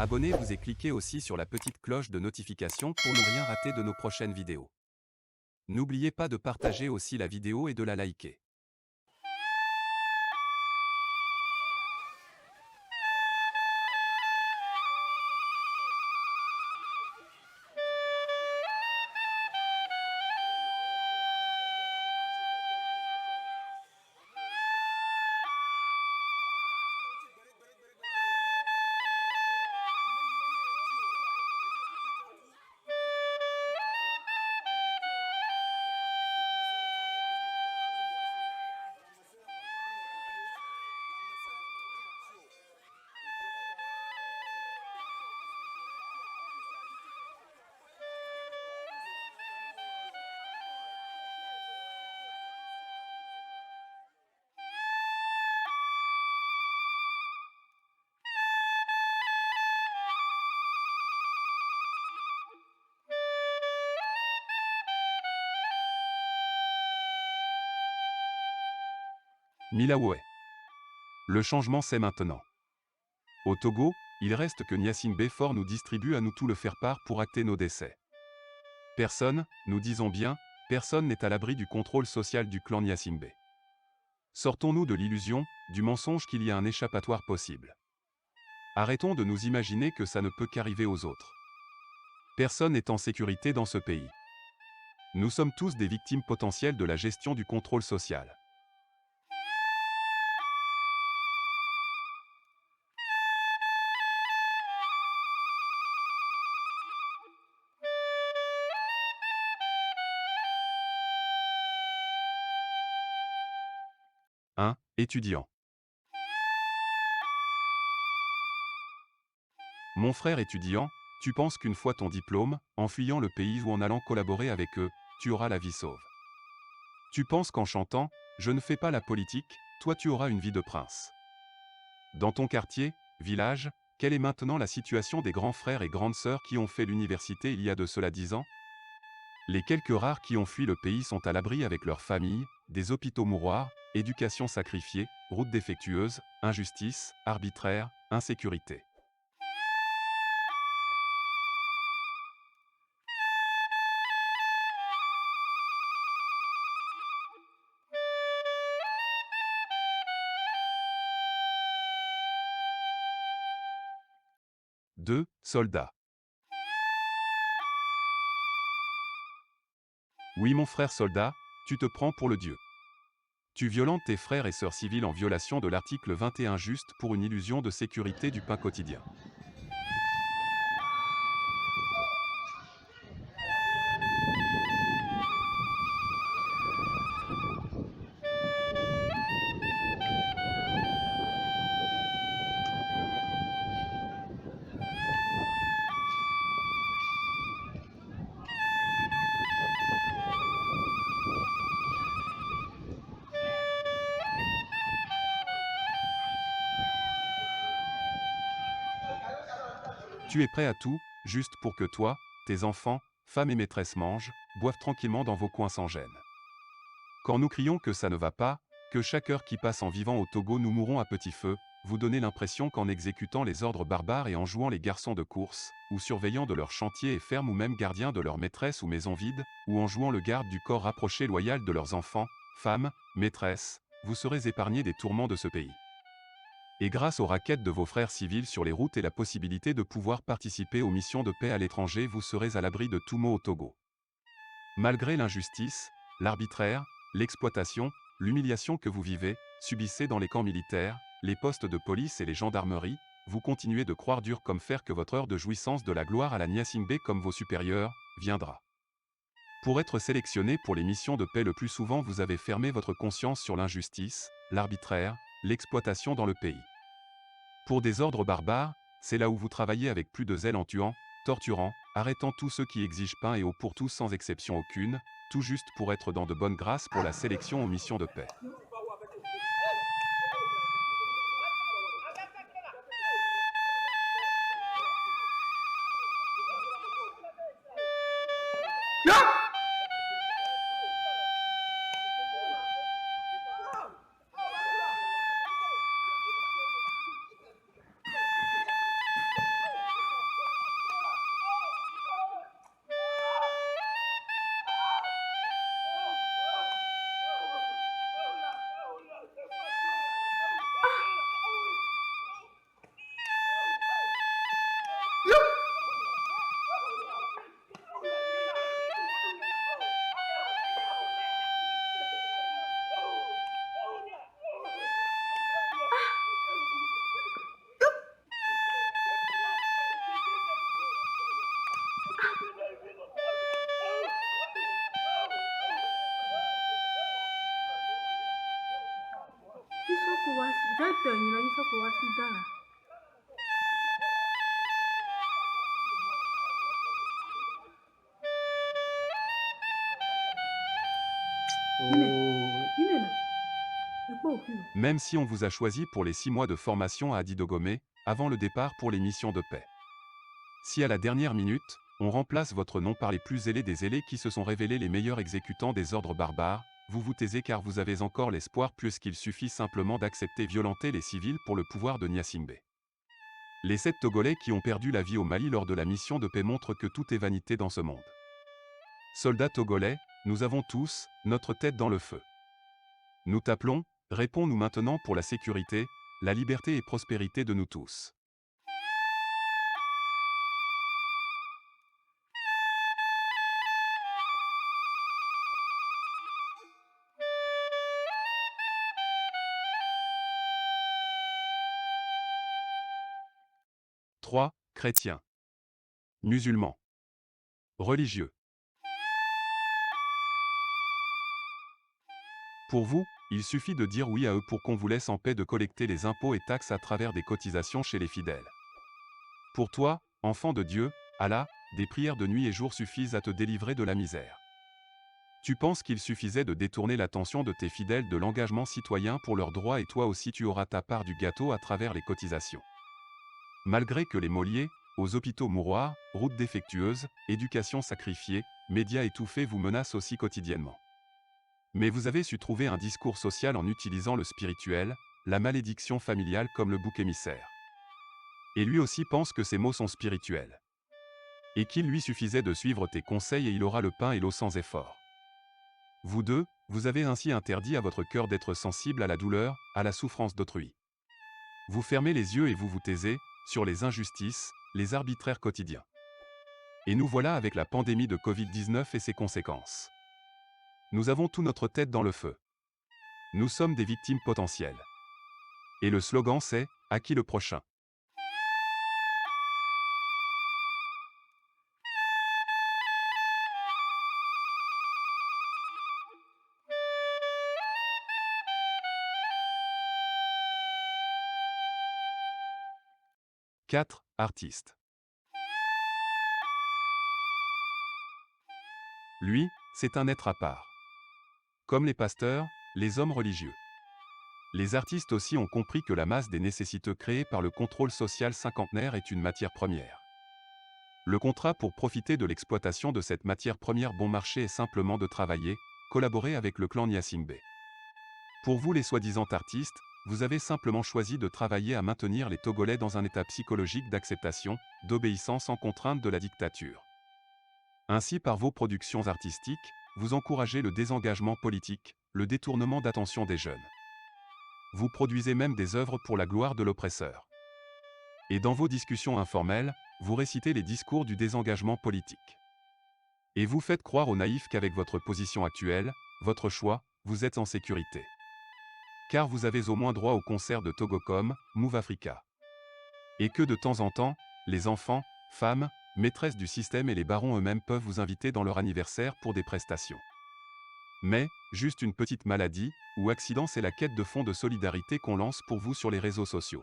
Abonnez-vous et cliquez aussi sur la petite cloche de notification pour ne rien rater de nos prochaines vidéos. N'oubliez pas de partager aussi la vidéo et de la liker. Milaoué. Le changement c'est maintenant. Au Togo, il reste que Gnassingbé Fort nous distribue à nous tout le faire-part pour acter nos décès. Personne, nous disons bien, personne n'est à l'abri du contrôle social du clan Gnassingbé. Sortons-nous de l'illusion, du mensonge qu'il y a un échappatoire possible. Arrêtons de nous imaginer que ça ne peut qu'arriver aux autres. Personne n'est en sécurité dans ce pays. Nous sommes tous des victimes potentielles de la gestion du contrôle social. Étudiant. Mon frère étudiant, tu penses qu'une fois ton diplôme, en fuyant le pays ou en allant collaborer avec eux, tu auras la vie sauve. Tu penses qu'en chantant, je ne fais pas la politique, toi tu auras une vie de prince. Dans ton quartier, village, quelle est maintenant la situation des grands frères et grandes sœurs qui ont fait l'université il y a de cela 10 ans? Les quelques rares qui ont fui le pays sont à l'abri avec leurs familles, des hôpitaux mouroirs, éducation sacrifiée, routes défectueuses, injustice, arbitraire, insécurité. Soldats. Oui mon frère soldat, tu te prends pour le Dieu. Tu violentes tes frères et sœurs civils en violation de l'article 21 juste pour une illusion de sécurité du pain quotidien. Tu es prêt à tout, juste pour que toi, tes enfants, femmes et maîtresses mangent, boivent tranquillement dans vos coins sans gêne. Quand nous crions que ça ne va pas, que chaque heure qui passe en vivant au Togo nous mourons à petit feu, vous donnez l'impression qu'en exécutant les ordres barbares et en jouant les garçons de course, ou surveillant de leurs chantiers et fermes ou même gardiens de leurs maîtresses ou maisons vides, ou en jouant le garde du corps rapproché loyal de leurs enfants, femmes, maîtresses, vous serez épargnés des tourments de ce pays. Et grâce aux raquettes de vos frères civils sur les routes et la possibilité de pouvoir participer aux missions de paix à l'étranger, vous serez à l'abri de tout mot au Togo. Malgré l'injustice, l'arbitraire, l'exploitation, l'humiliation que vous vivez, subissez dans les camps militaires, les postes de police et les gendarmeries, vous continuez de croire dur comme fer que votre heure de jouissance de la gloire à la Gnassingbé comme vos supérieurs, viendra. Pour être sélectionné pour les missions de paix le plus souvent vous avez fermé votre conscience sur l'injustice, l'arbitraire, l'exploitation dans le pays. Pour des ordres barbares, c'est là où vous travaillez avec plus de zèle en tuant, torturant, arrêtant tous ceux qui exigent pain et eau pour tous sans exception aucune, tout juste pour être dans de bonnes grâces pour la sélection aux missions de paix. Jetta nyinanyisa ko wasi dara. Ine na. Ekpo okino. Même si on vous a choisi pour les 6 mois de formation à Adidogomé, avant le départ pour les missions de paix. Si à la dernière minute, on remplace votre nom par les plus zélés des zélés qui se sont révélés les meilleurs exécutants des ordres barbares, vous vous taisez car vous avez encore l'espoir puisqu'il suffit simplement d'accepter violenter les civils pour le pouvoir de Gnassingbé. Les 7 Togolais qui ont perdu la vie au Mali lors de la mission de paix montrent que tout est vanité dans ce monde. Soldats togolais, nous avons tous notre tête dans le feu. Nous t'appelons, réponds-nous maintenant pour la sécurité, la liberté et prospérité de nous tous. « 3. Chrétiens. Musulmans. Religieux. Pour vous, il suffit de dire oui à eux pour qu'on vous laisse en paix de collecter les impôts et taxes à travers des cotisations chez les fidèles. Pour toi, enfant de Dieu, Allah, des prières de nuit et jour suffisent à te délivrer de la misère. Tu penses qu'il suffisait de détourner l'attention de tes fidèles de l'engagement citoyen pour leurs droits et toi aussi tu auras ta part du gâteau à travers les cotisations. Malgré que les Moliers, aux hôpitaux mouroirs, routes défectueuses, éducation sacrifiée, médias étouffés vous menacent aussi quotidiennement. Mais vous avez su trouver un discours social en utilisant le spirituel, la malédiction familiale comme le bouc émissaire. Et lui aussi pense que ces mots sont spirituels. Et qu'il lui suffisait de suivre tes conseils et il aura le pain et l'eau sans effort. Vous deux, vous avez ainsi interdit à votre cœur d'être sensible à la douleur, à la souffrance d'autrui. Vous fermez les yeux et vous vous taisez, sur les injustices, les arbitraires quotidiens. Et nous voilà avec la pandémie de Covid-19 et ses conséquences. Nous avons tout notre tête dans le feu. Nous sommes des victimes potentielles. Et le slogan c'est « À qui le prochain ?» 4. Artiste. Lui, c'est un être à part. Comme les pasteurs, les hommes religieux. Les artistes aussi ont compris que la masse des nécessiteux créées par le contrôle social cinquantenaire est une matière première. Le contrat pour profiter de l'exploitation de cette matière première bon marché est simplement de travailler, collaborer avec le clan Gnassingbé. Pour vous les soi-disant artistes, vous avez simplement choisi de travailler à maintenir les Togolais dans un état psychologique d'acceptation, d'obéissance sans contrainte de la dictature. Ainsi par vos productions artistiques, vous encouragez le désengagement politique, le détournement d'attention des jeunes. Vous produisez même des œuvres pour la gloire de l'oppresseur. Et dans vos discussions informelles, vous récitez les discours du désengagement politique. Et vous faites croire aux naïfs qu'avec votre position actuelle, votre choix, vous êtes en sécurité. Car vous avez au moins droit au concert de Togocom, Move Africa. Et que de temps en temps, les enfants, femmes, maîtresses du système et les barons eux-mêmes peuvent vous inviter dans leur anniversaire pour des prestations. Mais, juste une petite maladie, ou accident c'est la quête de fonds de solidarité qu'on lance pour vous sur les réseaux sociaux.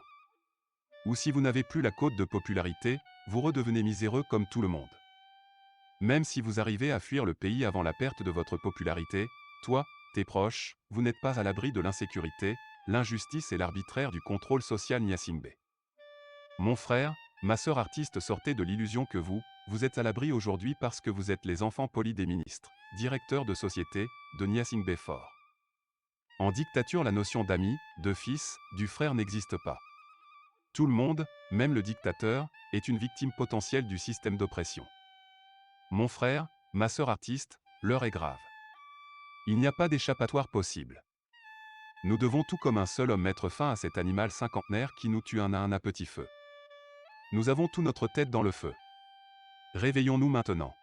Ou si vous n'avez plus la cote de popularité, vous redevenez miséreux comme tout le monde. Même si vous arrivez à fuir le pays avant la perte de votre popularité, toi, tes proches, vous n'êtes pas à l'abri de l'insécurité, l'injustice et l'arbitraire du contrôle social Gnassingbé. Mon frère, ma sœur artiste sortez de l'illusion que vous êtes à l'abri aujourd'hui parce que vous êtes les enfants polis des ministres, directeurs de société, de Gnassingbé fort. En dictature la notion d'ami, de fils, du frère n'existe pas. Tout le monde, même le dictateur, est une victime potentielle du système d'oppression. Mon frère, ma sœur artiste, l'heure est grave. Il n'y a pas d'échappatoire possible. Nous devons tout comme un seul homme mettre fin à cet animal cinquantenaire qui nous tue un à un à petit feu. Nous avons tout notre tête dans le feu. Réveillons-nous maintenant.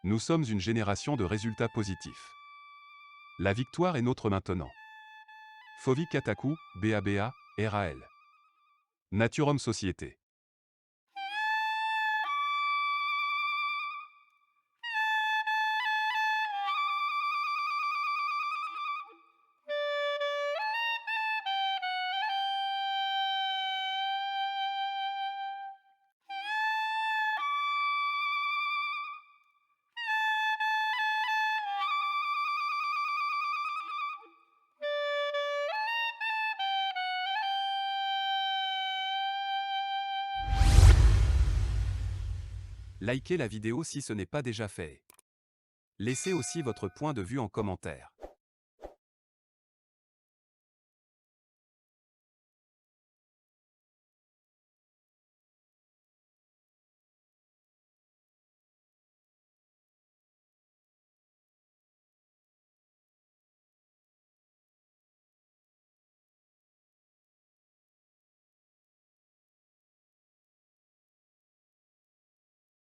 Nous sommes une génération de résultats positifs. La victoire est nôtre maintenant. Fovi Kataku, BABA, RAL. Nature Homme Société. Likez la vidéo si ce n'est pas déjà fait. Laissez aussi votre point de vue en commentaire.